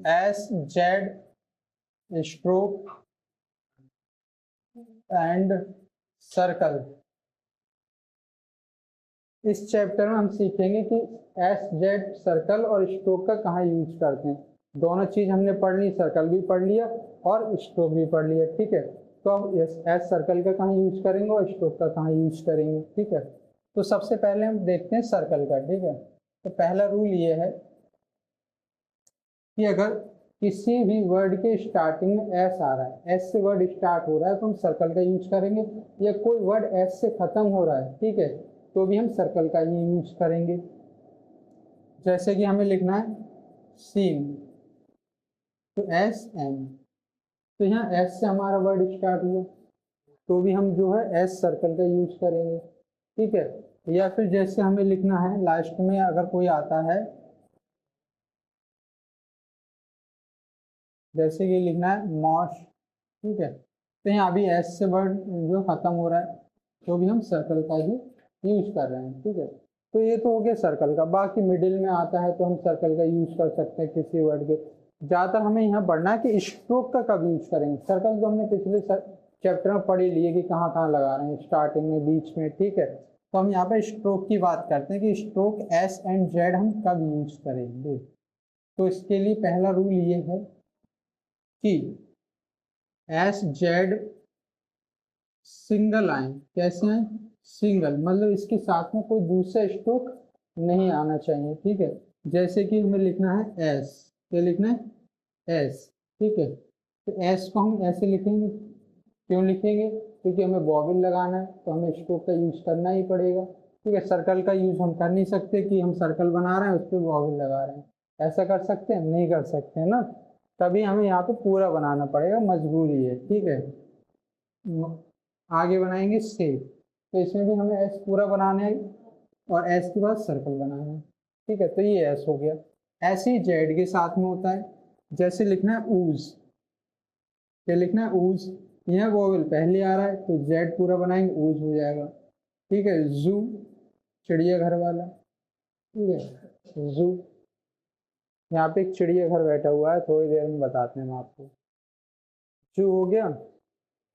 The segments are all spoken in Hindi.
S Z stroke and circle. इस चैप्टर में हम सीखेंगे कि एस जेड सर्कल और स्ट्रोक का कहाँ यूज करते हैं। दोनों चीज हमने पढ़ ली, सर्कल भी पढ़ लिया और स्ट्रोक भी पढ़ लिया, ठीक है। तो अब एस सर्कल का कहाँ यूज करेंगे और स्ट्रोक का कहाँ यूज करेंगे, ठीक है। तो सबसे पहले हम देखते हैं सर्कल का, ठीक है। तो पहला रूल ये है कि अगर किसी भी वर्ड के स्टार्टिंग में एस आ रहा है, एस से वर्ड स्टार्ट हो रहा है, तो हम सर्कल का यूज करेंगे। या कोई वर्ड एस से खत्म हो रहा है, ठीक है, तो भी हम सर्कल का ही यूज करेंगे। जैसे कि हमें लिखना है सीन, तो एस एम, तो यहाँ एस से हमारा वर्ड स्टार्ट हुआ, तो भी हम जो है एस सर्कल का यूज करेंगे, ठीक है। या फिर जैसे हमें लिखना है लास्ट में अगर कोई आता है, जैसे कि लिखना है मॉश, ठीक है, तो यहाँ अभी एस से वर्ड जो खत्म हो रहा है, तो भी हम सर्कल का ही यूज कर रहे हैं, ठीक है। तो ये तो हो गया सर्कल का। बाकी मिडिल में आता है तो हम सर्कल का यूज कर सकते हैं किसी वर्ड के। ज़्यादातर हमें यहाँ पढ़ना है कि स्ट्रोक का कब यूज करेंगे। सर्कल तो हमने पिछले चैप्टर में पढ़ ही लिए कि कहाँ कहाँ लगा रहे हैं, स्टार्टिंग में, बीच में, ठीक है। तो हम यहाँ पे स्ट्रोक की बात करते हैं कि स्ट्रोक एस एंड जेड हम कब यूज करेंगे। तो इसके लिए पहला रूल ये है कि एस जेड सिंगल आए। कैसे आए? सिंगल, मतलब इसके साथ में कोई दूसरा स्ट्रोक नहीं आना चाहिए, ठीक है। जैसे कि हमें लिखना है एस, क्या लिखना है? एस, ठीक है। तो एस को हम ऐसे लिखेंगे, क्यों लिखेंगे? क्योंकि हमें वॉवेल लगाना है, तो हमें स्ट्रोक का यूज करना ही पड़ेगा, ठीक है। सर्कल का यूज हम कर नहीं सकते कि हम सर्कल बना रहे हैं उस पर वॉवेल लगा रहे हैं। ऐसा कर सकते हैं? नहीं कर सकते हैं ना। तभी हमें यहाँ पे पूरा बनाना पड़ेगा, मजबूरी है, ठीक है। आगे बनाएंगे से, तो इसमें भी हमें एस पूरा बनाना है और एस के बाद सर्कल बनाना है, ठीक है। तो ये एस हो गया। ऐसे ही जेड के साथ में होता है। जैसे लिखना है ऊज, क्या लिखना है? ऊज। यह वोवेल पहले आ रहा है तो जेड पूरा बनाएंगे, ऊज हो जाएगा, ठीक है। जू, चिड़ियाघर वाला, ठीक है, जू। यहाँ पे एक चिड़ियाघर बैठा हुआ है, थोड़ी देर में बताते हैं हम आपको। जू हो गया।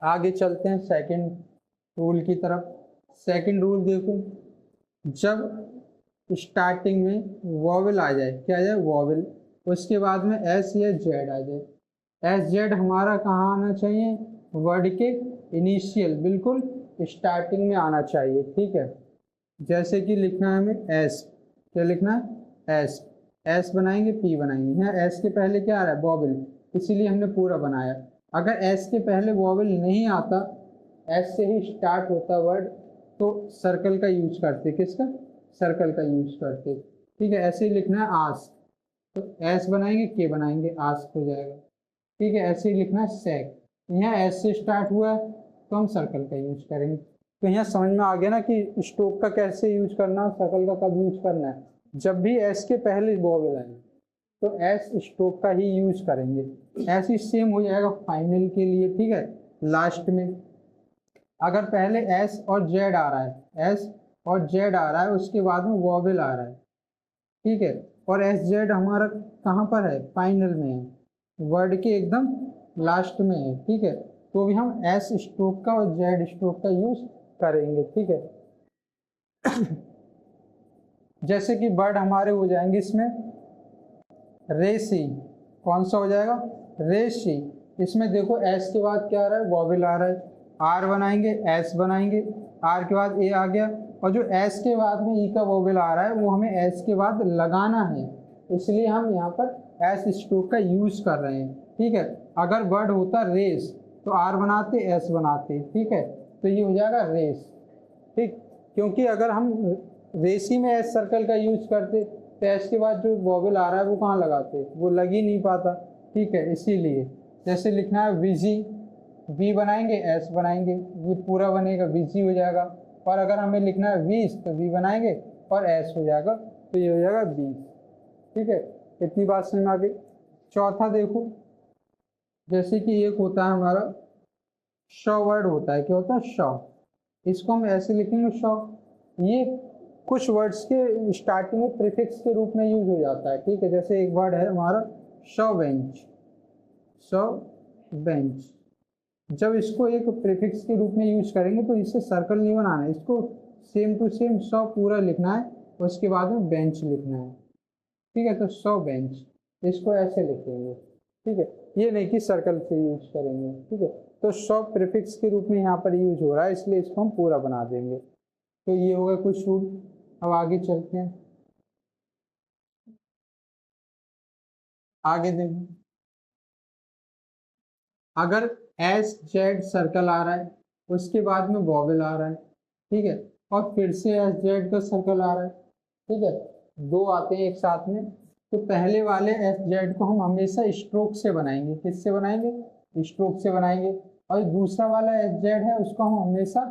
आगे चलते हैं सेकंड रूल की तरफ। सेकंड रूल देखो, जब स्टार्टिंग में वॉवेल आ जाए, क्या आ जाए? वॉवेल, उसके बाद में एस या जेड आ जाए। एस जेड हमारा कहाँ आना चाहिए? वर्ड के इनिशियल, बिल्कुल स्टार्टिंग में आना चाहिए, ठीक है। जैसे कि लिखना है हमें एस, क्या लिखना है? एस, एस बनाएंगे, पी बनाएंगे। यहाँ एस के पहले क्या आ रहा है? वॉवेल, इसीलिए हमने पूरा बनाया। अगर एस के पहले वॉवेल नहीं आता, एस से ही स्टार्ट होता वर्ड, तो सर्कल का यूज करते। किसका? सर्कल का यूज करते, ठीक है। ऐसे ही लिखना है आस्क, तो एस बनाएंगे, के बनाएंगे, आस्क हो जाएगा, ठीक है। ऐसे ही लिखना है सेक, यहाँ एस से स्टार्ट हुआ है तो हम सर्कल का यूज करेंगे। तो यहाँ समझ में आ गया ना कि स्ट्रोक का कैसे यूज करना, सर्कल का कब यूज करना है। जब भी एस के पहले वॉवेल आए तो एस स्ट्रोक का ही यूज करेंगे। ऐसे सेम हो जाएगा फाइनल के लिए, ठीक है। लास्ट में अगर पहले एस और जेड आ रहा है, एस और जेड आ रहा है, उसके बाद में वॉवेल आ रहा है, ठीक है, और एस जेड हमारा कहाँ पर है? फाइनल में है, वर्ड के एकदम लास्ट में है, ठीक है। तो भी हम एस स्ट्रोक का और जेड स्ट्रोक का यूज करेंगे, ठीक है। जैसे कि वर्ड हमारे हो जाएंगे इसमें रेसी, कौन सा हो जाएगा? रेसी। इसमें देखो एस के बाद क्या आ रहा है? वॉवेल आ रहा है, आर बनाएंगे, एस बनाएंगे, आर के बाद ए आ गया, और जो एस के बाद में ई का वोवेल आ रहा है वो हमें एस के बाद लगाना है, इसलिए हम यहाँ पर एस स्ट्रोक का यूज कर रहे हैं, ठीक है। अगर वर्ड होता रेस तो आर बनाते, एस बनाते, ठीक है। तो ये हो जाएगा रेस, ठीक। क्योंकि अगर हम रेसी में एस सर्कल का यूज करते तो एस के बाद जो वोवेल आ रहा है वो कहाँ लगाते? वो लग ही नहीं पाता, ठीक है। इसीलिए जैसे लिखना है विजी, वी बनाएंगे, एस बनाएंगे, ये पूरा बनेगा, विजी हो जाएगा। और अगर हमें लिखना है 20 तो वी बनाएंगे और एस हो जाएगा, तो ये हो जाएगा 20, ठीक है। इतनी बात समझ में आ गई। चौथा देखो, जैसे कि एक होता है हमारा शॉ वर्ड होता है, क्या होता है? शॉ। इसको हम ऐसे लिखेंगे शॉ। ये कुछ वर्ड्स के स्टार्टिंग में प्रीफिक्स के रूप में यूज हो जाता है, ठीक है। जैसे एक वर्ड है हमारा शो बेंच, शो बेंच। जब इसको एक प्रीफिक्स के रूप में यूज करेंगे तो इससे सर्कल नहीं बनाना है, इसको सेम टू सेम शो पूरा लिखना है, उसके बाद में बेंच लिखना है। ठीक है, तो शो बेंच इसको ऐसे लिखेंगे। ठीक है, ये नहीं कि सर्कल से यूज करेंगे। ठीक है, तो शो प्रीफिक्स के रूप में यहाँ पर यूज हो रहा है, इसलिए इसको हम पूरा बना देंगे। तो ये होगा कुछ रूल। अब आगे चलते हैं, आगे देखें। अगर एस जेड सर्कल आ रहा है, उसके बाद में वॉवेल आ रहा है, ठीक है, और फिर से एस जेड का सर्कल आ रहा है, ठीक है, दो आते हैं एक साथ में, तो पहले वाले एस जेड को हम हमेशा स्ट्रोक से बनाएंगे। किससे बनाएंगे? स्ट्रोक से बनाएंगे। और दूसरा वाला एस जेड है उसको हम हमेशा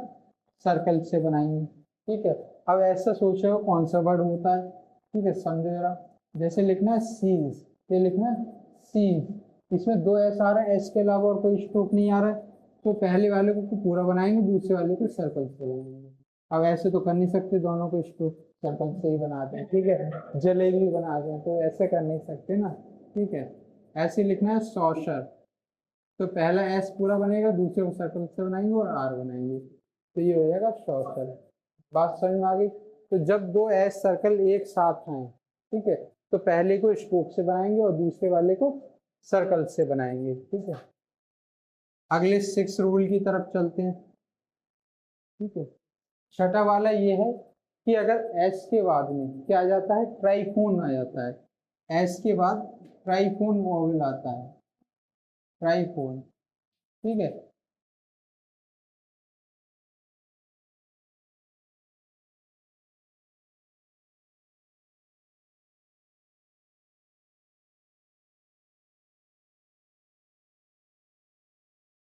सर्कल से बनाएंगे। ठीक है, अब ऐसा सोचो कौन सा वर्ड होता है। ठीक है, समझो जरा। जैसे लिखना है सीज, ये लिखना है सीज, इसमें दो एस आ रहा है, एस के अलावा और कोई स्ट्रोक नहीं आ रहा है, तो पहले वाले को पूरा बनाएंगे, दूसरे वाले को सर्कल से बनाएंगे। अब ऐसे तो कर नहीं सकते, दोनों को स्ट्रोक सर्कल से ही बनाते हैं। ठीक है, जलेबी बनाते हैं तो ऐसे कर नहीं सकते ना। ठीक है, ऐसे लिखना है सॉशर, तो पहला एस पूरा बनेगा, दूसरे को सर्कल से बनाएंगे और आर बनाएंगे, तो ये हो जाएगा सॉशर। बात समझ में आ गई? तो जब दो एस सर्कल एक साथ हैं, ठीक है, तो पहले को स्ट्रोक से बनाएंगे और दूसरे वाले को सर्कल से बनाएंगे। ठीक है, अगले 6 रूल की तरफ चलते हैं। ठीक है, छठा वाला ये है कि अगर एस के बाद में क्या आ जाता है? ट्राइफोन आ जाता है। एस के बाद ट्राइफोन वोवेल आता है, ट्राइफोन। ठीक है,